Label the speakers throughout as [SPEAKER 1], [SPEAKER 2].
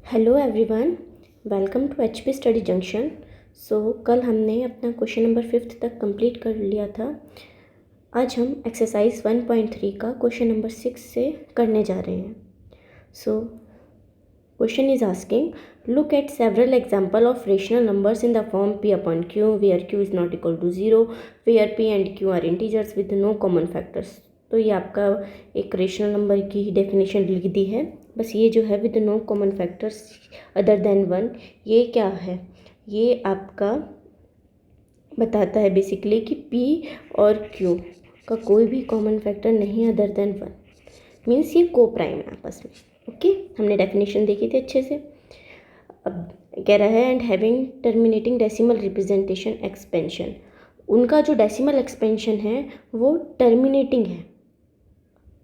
[SPEAKER 1] Hello everyone, welcome to HP Study Junction. कल हमने अपना क्वेश्चन नंबर 5 तक कंप्लीट कर लिया था। आज हम एक्सरसाइज 1.3 का क्वेश्चन नंबर 6 से करने जा रहे हैं। Question is asking, look at several example of rational numbers in the form p upon q where q is not equal to 0, where p and q are integers with no common factors. तो ये आपका एक rational number की definition लिख दी है। बस ये जो है with no common factors other than 1, ये क्या है? ये आपका बताता है बेसिकली कि p और q का कोई भी कॉमन फैक्टर नहीं है अदर देन 1। मीन्स ये को प्राइम है आपस में। ओके, हमने डेफिनेशन देखी थी अच्छे से। अब कह रहा है and having terminating decimal representation expansion. उनका जो डेसिमल एक्सपेंशन है वो टर्मिनेटिंग है।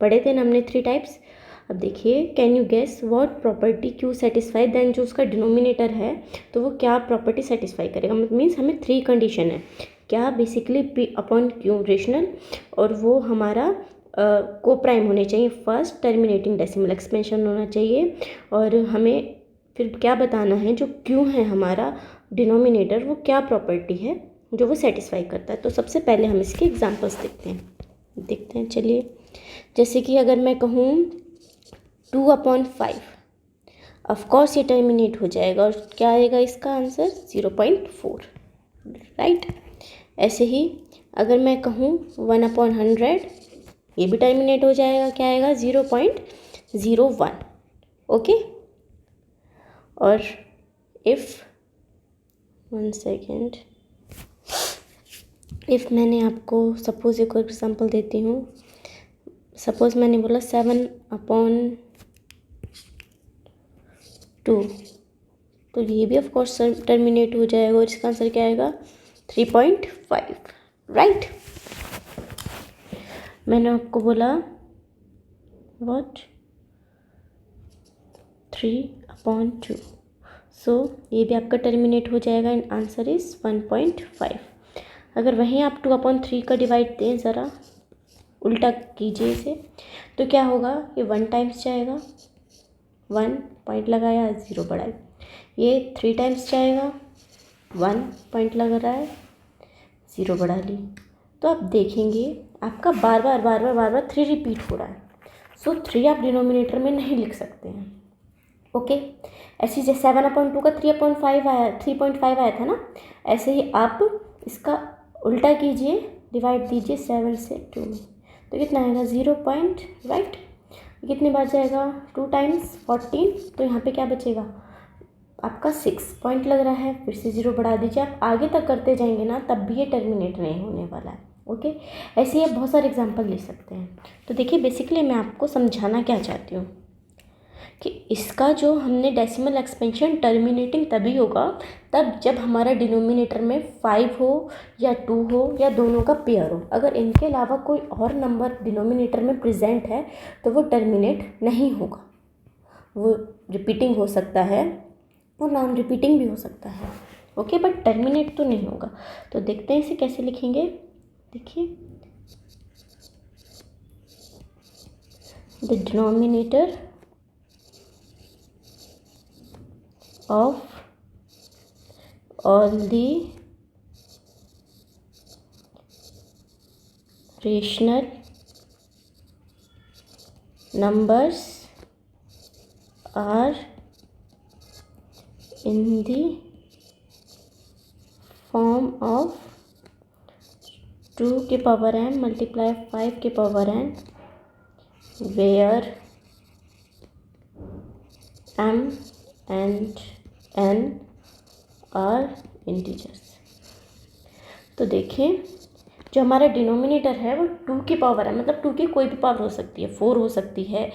[SPEAKER 1] पढ़े थे ना हमने 3 टाइप्स। अब देखिए, can you guess what property q satisfy, then जो उसका डिनोमिनेटर है तो वो क्या प्रॉपर्टी सेटिस्फाई करेगा। मीन्स हमें 3 कंडीशन है। क्या? Basically P upon Q rational, और वो हमारा को प्राइम होने चाहिए। फर्स्ट, टर्मिनेटिंग डेसिमल एक्सपेंशन होना चाहिए, और हमें फिर क्या बताना है, जो क्यू है हमारा डिनोमिनेटर वो क्या प्रॉपर्टी है जो वो सेटिस्फाई करता है। तो सबसे पहले हम इसके एग्जांपल्स देखते हैं। चलिए, जैसे कि अगर मैं कहूँ 2/5, ऑफकोर्स ये टर्मिनेट हो जाएगा, और क्या आएगा इसका आंसर? 0.4, राइट। ऐसे ही अगर मैं कहूँ 1/100, ये भी टर्मिनेट हो जाएगा। क्या आएगा? 0.01। ओके। और इफ़ 1 सेकेंड, इफ़ मैंने आपको सपोज़ एक और एग्जाम्पल देती हूँ। सपोज़ मैंने बोला 7/2, तो ये भी ऑफकोर्स टर्मिनेट हो जाएगा, और इसका आंसर क्या आएगा? 3.5, राइट। मैंने आपको बोला व्हाट 3/2, ये भी आपका टर्मिनेट हो जाएगा, एंड आंसर इज़ 1.5। अगर वहीं आप 2/3 का डिवाइड दें, ज़रा उल्टा कीजिए इसे, तो क्या होगा? ये 1 टाइम्स जाएगा, 1 पॉइंट लगाया, 0 बढ़ाए। ये 3 टाइम्स जाएगा, 1 पॉइंट लग रहा है, 0 बढ़ा ली। तो आप देखेंगे आपका बार बार 3 रिपीट हो रहा है। 3 आप डिनोमिनेटर में नहीं लिख सकते हैं। ओके। ऐसे जैसे 7/2 का 3.5 आया था ना, ऐसे ही आप इसका उल्टा कीजिए, डिवाइड दीजिए 7 से 2 में, तो कितना आएगा? 0 पॉइंट, राइट। कितने बार जाएगा? 2 टाइम्स 14, तो यहाँ पे क्या बचेगा आपका? 6 पॉइंट लग रहा है, फिर से 0 बढ़ा दीजिए। आप आगे तक करते जाएंगे ना, तब भी ये टर्मिनेट नहीं होने वाला है। ओके। ऐसे ही आप बहुत सारे एग्जांपल ले सकते हैं। तो देखिए, बेसिकली मैं आपको समझाना क्या चाहती हूँ कि इसका जो हमने डेसिमल एक्सपेंशन टर्मिनेटिंग तभी होगा तब जब हमारा डिनोमिनेटर में 5 हो या 2 हो या दोनों का पेयर हो। अगर इनके अलावा कोई और नंबर डिनोमिनेटर में प्रेजेंट है तो वो टर्मिनेट नहीं होगा। वो रिपीटिंग हो सकता है और नॉन रिपीटिंग भी हो सकता है। ओके, बट टर्मिनेट तो नहीं होगा। तो देखते हैं इसे कैसे लिखेंगे। देखिए, the denominator of all the rational numbers are in the form of 2 के पावर n मल्टीप्लाई 5 के power n, where m and n are integers। तो देखें, जो हमारा डिनोमिनेटर है वो 2 की पावर है, मतलब 2 की कोई भी पावर हो सकती है। 4 हो सकती है,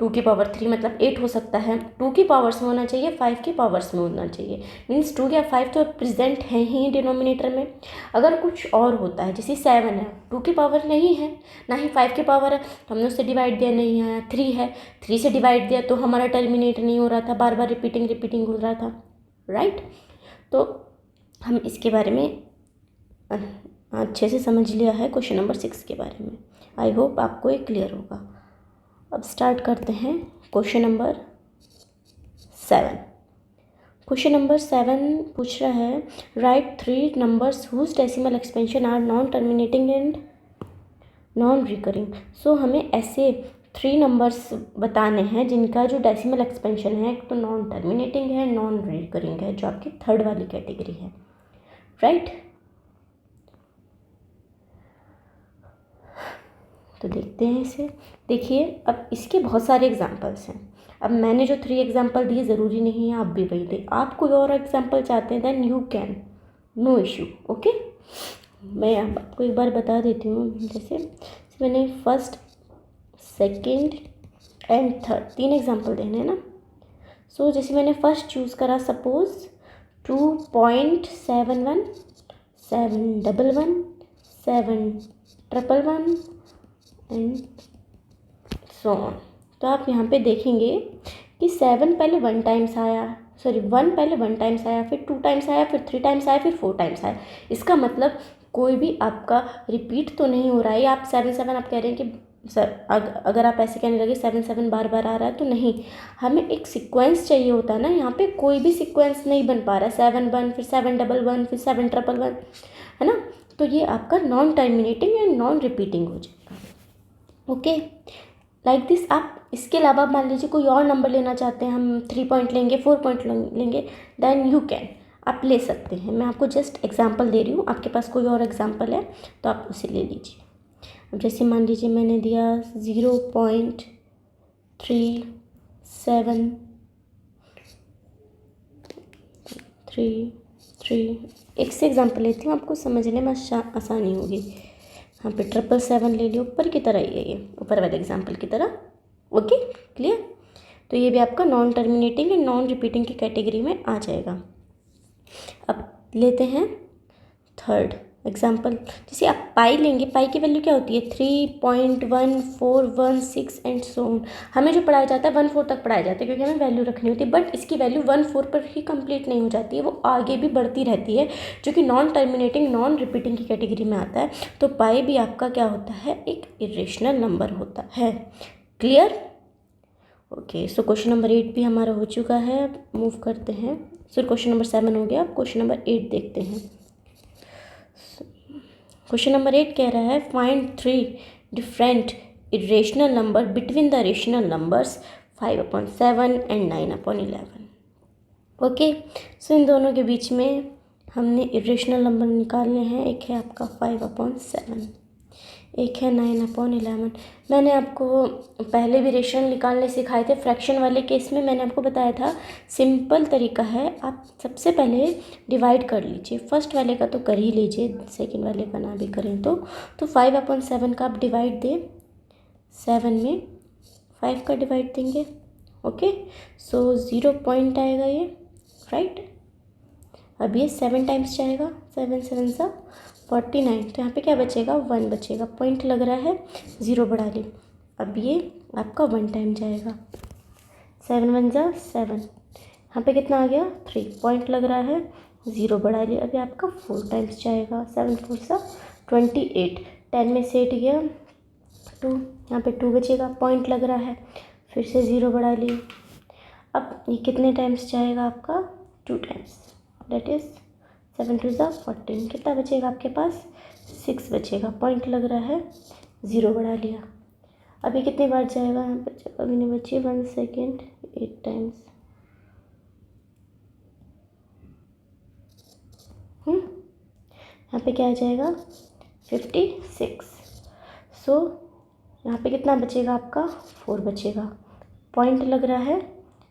[SPEAKER 1] 2 की पावर 3 मतलब 8 हो सकता है। 2 की पावर्स में होना चाहिए, 5 की पावर्स में होना चाहिए। मीन्स 2 या 5 तो प्रेजेंट है ही डिनोमिनेटर में। अगर कुछ और होता है, जैसे 7 है, 2 की पावर नहीं है, ना ही 5 की पावर है, हमने उससे डिवाइड दिया, नहीं आया। 3 है, 3 से डिवाइड दिया तो हमारा टर्मिनेट नहीं हो रहा था, बार बार रिपीटिंग हो रहा था, राइट। तो हम इसके बारे में अच्छे से समझ लिया है क्वेश्चन नंबर 6 के बारे में। आई होप आपको ये क्लियर होगा। अब स्टार्ट करते हैं क्वेश्चन नंबर 7। क्वेश्चन नंबर 7 पूछ रहा है right 3 numbers whose decimal expansion are non terminating and non recurring. So हमें ऐसे 3 नंबर्स बताने हैं जिनका जो डेसिमल एक्सपेंशन है एक तो नॉन टर्मिनेटिंग है, नॉन रिकरिंग है, जो आपकी थर्ड वाली कैटेगरी है, राइट। तो देखते हैं इसे। देखिए अब इसके बहुत सारे एग्जांपल्स हैं। अब मैंने जो 3 एग्जांपल दिए ज़रूरी नहीं है आप भी वही दें। आप कोई और एग्जांपल चाहते हैं then you can, no issue, okay. मैं अब आपको एक बार बता देती हूँ। जैसे मैंने first, second and third 3 example देने हैं ना। सो जैसे मैंने फर्स्ट चूज़ करा, सपोज 2.71 711 711 एंड सो ऑन। तो आप यहाँ पे देखेंगे कि 7 पहले 1 टाइम्स आया, 1 पहले 1 टाइम्स आया, फिर 2 टाइम्स आया, फिर 3 टाइम्स आया, फिर 4 टाइम्स आया। इसका मतलब कोई भी आपका रिपीट तो नहीं हो रहा है। आप 7 आप कह रहे हैं कि सर अगर आप ऐसे कहने लगे 7 बार बार आ रहा है तो नहीं, हमें एक सीक्वेंस चाहिए होता है ना। यहाँ पे कोई भी सीक्वेंस नहीं बन पा रहा है। 7 फिर 711 फिर 711 है ना। तो ये आपका non terminating and non repeating हो जाएगा, ओके। Like this. आप इसके अलावा मान लीजिए कोई और नंबर लेना चाहते हैं, हम 3 पॉइंट लेंगे, 4 पॉइंट लेंगे, देन यू कैन, आप ले सकते हैं। मैं आपको जस्ट एग्जांपल दे रही हूँ। आपके पास कोई और एग्जांपल है तो आप उसे ले लीजिए। अब जैसे मान लीजिए मैंने दिया 0.3733। एक से एग्जांपल लेती हूँ, आपको समझने में आसानी होगी। यहाँ पे 777 ले लियो, ऊपर की तरह ही है, ये ऊपर वाले एग्जांपल की तरह, ओके क्लियर। तो ये भी आपका non terminating and non repeating की कैटेगरी में आ जाएगा। अब लेते हैं थर्ड एग्जांपल। जैसे आप पाई लेंगे, पाई की वैल्यू क्या होती है 3.1416 एंड सो ऑन। हमें जो पढ़ाया जाता है 1/4 तक पढ़ाया जाता है क्योंकि हमें वैल्यू रखनी होती है, बट इसकी वैल्यू 1/4 पर ही कंप्लीट नहीं हो जाती है, वो आगे भी बढ़ती रहती है, जो कि नॉन टर्मिनेटिंग नॉन रिपीटिंग की कैटेगरी में आता है। तो पाई भी आपका क्या होता है, एक इरेशनल नंबर होता है, clear, okay. So question number 8 भी हमारा हो चुका है। मूव करते हैं। सो क्वेश्चन नंबर 7 हो गया, क्वेश्चन नंबर 8 देखते हैं। क्वेश्चन नंबर 8 कह रहा है find 3 different irrational number between the rational numbers 5/7 and 9/11। Okay. So इन दोनों के बीच में हमने इरेशनल नंबर निकालने हैं। एक है आपका 5/7, एक है 9/11। मैंने आपको पहले भी रेशनल निकालने सिखाए थे। फ्रैक्शन वाले केस में मैंने आपको बताया था सिंपल तरीका है, आप सबसे पहले डिवाइड कर लीजिए। फर्स्ट वाले का तो कर ही लीजिए, सेकंड वाले का ना भी करें तो 5/7 का आप डिवाइड दें, 7 में 5 का डिवाइड देंगे, ओके। सो 0 पॉइंट आएगा ये, राइट। अब ये 7 टाइम्स जाएगा, 7 7 49। तो यहाँ पे क्या बचेगा, 1 बचेगा। पॉइंट लग रहा है, 0 बढ़ा ली। अब ये आपका 1 टाइम जाएगा, 7 1 7। यहाँ पे कितना आ गया, 3। पॉइंट लग रहा है, 0 बढ़ा लिया। अभी आपका 4 टाइम्स जाएगा, 7 4 28। 10 में से 8 गया 2, यहाँ पे 2 बचेगा। पॉइंट लग रहा है, फिर से 0 बढ़ा लिए। अब ये कितने टाइम्स जाएगा आपका, 2 टाइम्स, डेट इज़ 7 2 14। कितना बचेगा आपके पास, 6 बचेगा। पॉइंट लग रहा है, 0 बढ़ा लिया। अभी कितनी बार जाएगा, यहाँ पर जगह भी नहीं बची, 1 सेकेंड, 8 टाइम्स। यहाँ पे क्या आ जाएगा, 56। सो यहाँ पे कितना बचेगा आपका, 4 बचेगा। पॉइंट लग रहा है,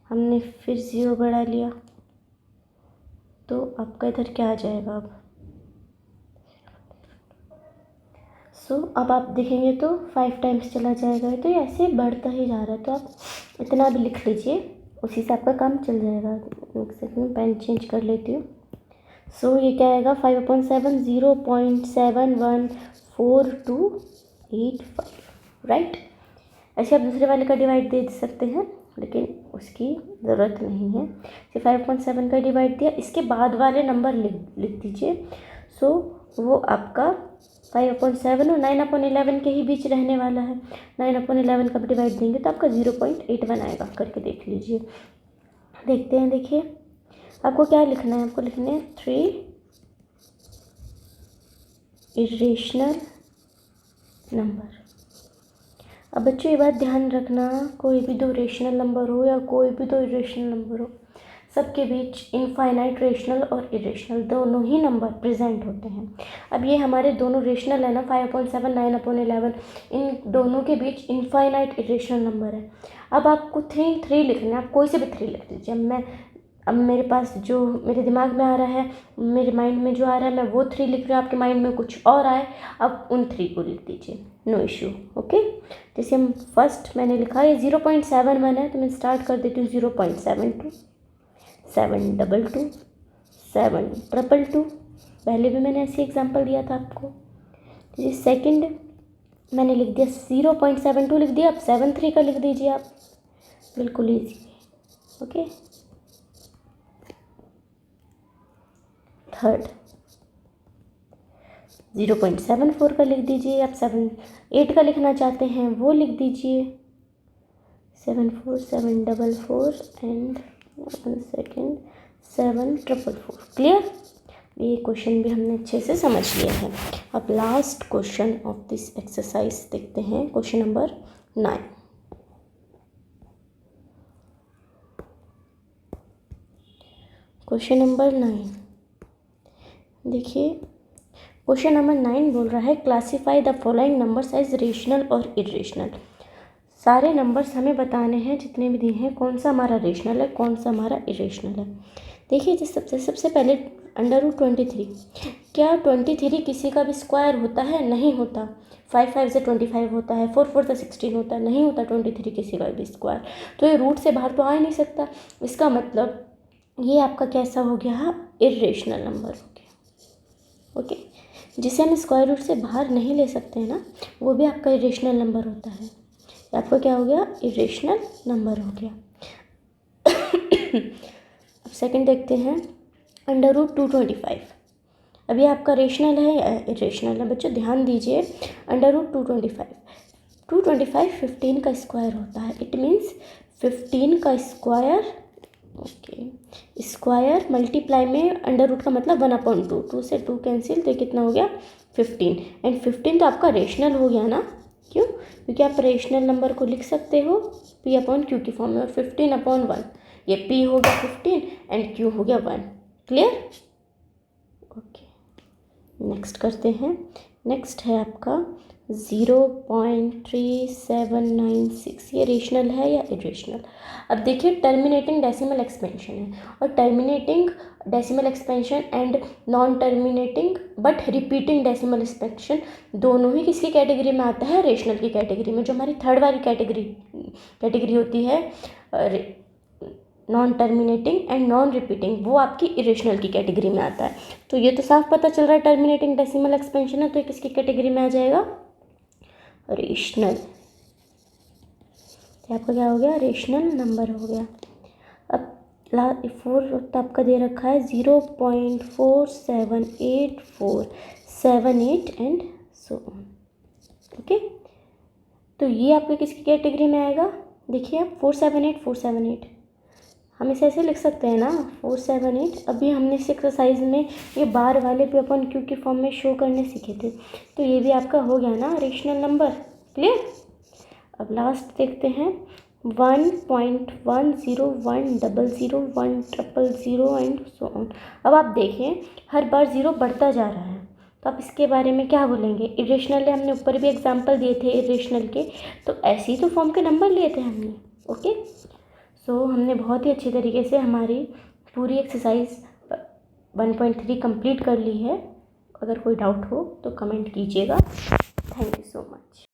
[SPEAKER 1] हमने फिर 0 बढ़ा लिया, तो आपका इधर क्या आ जाएगा अब। सो अब आप देखेंगे तो 5 टाइम्स चला जाएगा, तो ये ऐसे बढ़ता ही जा रहा है। तो आप इतना भी लिख लीजिए, उसी से आपका काम चल जाएगा। एक सेकंड पेन चेंज कर लेती हूँ। सो ये क्या आएगा, 5/7 0.714285, राइट। ऐसे आप दूसरे वाले का डिवाइड दे सकते हैं, लेकिन उसकी ज़रूरत नहीं है। तो 5/7 का डिवाइड दिया, इसके बाद वाले नंबर लिख दीजिए। सो वो आपका 5/7 और 9/11 के ही बीच रहने वाला है। 9/11 का डिवाइड देंगे तो आपका 0.81 आएगा, करके देख लीजिए। देखते हैं। देखिए आपको क्या लिखना है, आपको लिखने हैं 3 इरेशनल नंबर। अब बच्चों ये बात ध्यान रखना, कोई भी दो रेशनल नंबर हो या कोई भी दो इरेशनल नंबर हो, सबके बीच इनफाइनाइट रेशनल और इरेशनल दोनों ही नंबर प्रेजेंट होते हैं। अब ये हमारे दोनों रेशनल है ना, 5/7 9/11, इन दोनों के बीच इनफाइनाइट इरेशनल नंबर है। अब आपको 3 लिखना है, आप कोई से भी 3 लिख दीजिए। अब मेरे पास जो मेरे दिमाग में आ रहा है, मेरे माइंड में जो आ रहा है, मैं वो 3 लिख रही हूँ, आपके माइंड में कुछ और आए, अब उन 3 को लिख दीजिए, नो इशू। ओके, जैसे हम फर्स्ट मैंने लिखा ये 0.71 है, तो मैं स्टार्ट कर देती हूँ 0.72, 722, 722। पहले भी मैंने ऐसे एग्जांपल दिया था आपको। ये सेकंड मैंने लिख दिया 0.72 लिख दिया, अब 73 का लिख दीजिए आप, बिल्कुल ईजी। ओके, थर्ड 0.74 का लिख दीजिए, आप 78 का लिखना चाहते हैं वो लिख दीजिए, 74 744 एंड 1 सेकेंड 7444। क्लियर, ये क्वेश्चन भी हमने अच्छे से समझ लिया है। अब last question of this exercise देखते हैं, क्वेश्चन नंबर 9। क्वेश्चन नंबर 9 देखिए, क्वेश्चन नंबर 9 बोल रहा है classify the following numbers as rational और इरेशनल। सारे नंबर्स हमें बताने हैं, जितने भी दिए हैं, कौन सा हमारा रेशनल है, कौन सा हमारा इरेशनल है। देखिए जिस सबसे पहले √23, क्या 23 किसी का भी स्क्वायर होता है? नहीं होता। 5 5 से 25 होता है, 4 4 से 16 होता है, नहीं होता 23 किसी का भी स्क्वायर। तो ये रूट से बाहर तो आ ही नहीं सकता। इसका मतलब ये आपका कैसा हो गया? इरेशनल नंबर हो गया। ओके, जिसे हम स्क्वायर रूट से बाहर नहीं ले सकते हैं ना, वो भी आपका इरेशनल नंबर होता है। आपका क्या हो गया? इरेशनल नंबर हो गया। अब सेकंड देखते हैं, √225। अब ये आपका रेशनल है या इरेशनल है? बच्चों ध्यान दीजिए, √225, 225 15 का स्क्वायर होता है। इट मीन्स 15 का स्क्वायर, ओके, स्क्वायर मल्टीप्लाई में √, का मतलब 1/2, 2 से 2 कैंसिल, तो कितना हो गया? 15। एंड 15 तो आपका रेशनल हो गया ना, क्यों? क्योंकि आप रेशनल नंबर को लिख सकते हो P/Q की फॉर्म में, और 15/1, ये P हो गया 15 एंड Q हो गया 1। क्लियर? ओके, नेक्स्ट करते हैं। नेक्स्ट है आपका 0.3796, ये रेशनल है या इरेशनल? अब देखिए टर्मिनेटिंग डेसिमल एक्सपेंशन है, और terminating decimal expansion and non terminating but repeating decimal expansion दोनों ही किसकी कैटेगरी में आता है? रेशनल की कैटेगरी में। जो हमारी थर्ड वाली कैटेगरी होती है non terminating and non repeating, वो आपकी इरेशनल की कैटेगरी में आता है। तो ये तो साफ पता चल रहा है टर्मिनेटिंग डेसिमल एक्सपेंशन है, तो ये किसकी कैटेगरी में आ जाएगा? रेशनल। आपका क्या हो गया? रेशनल नंबर हो गया। अब 4 आपका दे रखा है 0.478478 एंड सो ऑन। ओके, तो ये आपके किसकी कैटेगरी में आएगा? देखिए आप 478 हम इसे ऐसे लिख सकते हैं ना, 478। अभी हमने इस एक्सरसाइज में ये बार वाले P/Q की फॉर्म में शो करने सीखे थे, तो ये भी आपका हो गया ना रेशनल नंबर। क्लियर? अब लास्ट देखते हैं 1.10100100 एंड सो ऑन। अब आप देखें हर बार 0 बढ़ता जा रहा है, तो आप इसके बारे में क्या बोलेंगे? इरेशनल है, हमने ऊपर भी एग्जांपल दिए थे इरेशनल के, तो ऐसे ही तो फॉर्म के नंबर लिए थे हमने। ओके, सो हमने बहुत ही अच्छी तरीके से हमारी पूरी एक्सरसाइज 1.3 कंप्लीट कर ली है। अगर कोई डाउट हो तो कमेंट कीजिएगा। Thank you so much.